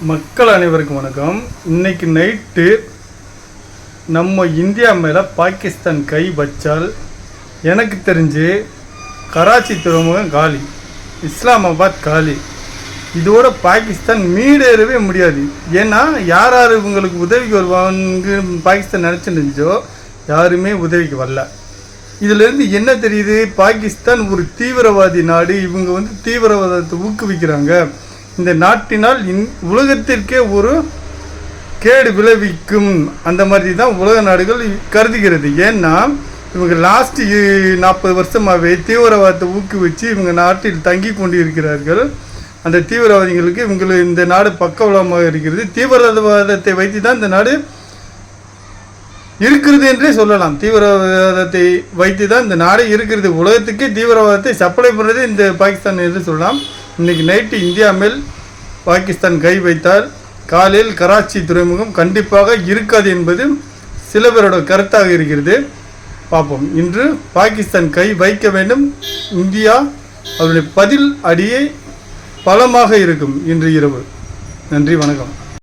மக்கள் அனைவருக்கும் வணக்கம். இன்னைக்கு நைட்டு நம்ம இந்தியா மேலே பாகிஸ்தான் கை வச்சால் எனக்கு தெரிஞ்சு கராச்சி துறைமுகம் காலி, இஸ்லாமாபாத் காலி. இதோட பாகிஸ்தான் மீடேறவே முடியாது. ஏன்னா யார் யார் இவங்களுக்கு உதவிக்கு வருவாங்க பாகிஸ்தான் நினச்சிருந்துச்சோ யாருமே உதவிக்கு வரல. இதிலேருந்து என்ன தெரியுது? பாகிஸ்தான் ஒரு தீவிரவாதி நாடு. இவங்க தீவிரவாதத்தை ஊக்குவிக்கிறாங்க. இந்த நாட்டினால் உலகத்திற்கே ஒரு கேடு விளைவிக்கும் அந்த மாதிரி தான் உலக நாடுகள் கருதுகிறது. ஏன்னா இவங்க லாஸ்ட் 40 வருஷமாகவே தீவிரவாதத்தை ஊக்குவிச்சு இவங்க நாட்டில் தங்கி கொண்டு இருக்கிறார்கள். அந்த தீவிரவாதிகளுக்கு இந்த நாடு பக்கபலமாக இருக்கிறது. தீவிரவாதத்தை வைத்து தான் இந்த நாடு இருக்கிறது என்றே சொல்லலாம். தீவிரவாதத்தை வைத்து தான் இந்த நாடு இருக்கிறது. உலகத்துக்கே தீவிரவாதத்தை சப்ளை பண்ணுறது இந்த பாகிஸ்தான் என்று சொல்லலாம். இன்றைக்கி நைட்டு இந்தியா மேல் பாகிஸ்தான் கை வைத்தால் காலையில் கராச்சி துறைமுகம் கண்டிப்பாக இருக்காது என்பது சில பேரோட கருத்தாக இருக்கிறது. பார்ப்போம். இன்று பாகிஸ்தான் கை வைக்க வேண்டும். இந்தியா அவருடைய பதில் அடியை பலமாக இருக்கும் இன்று இரவு. நன்றி, வணக்கம்.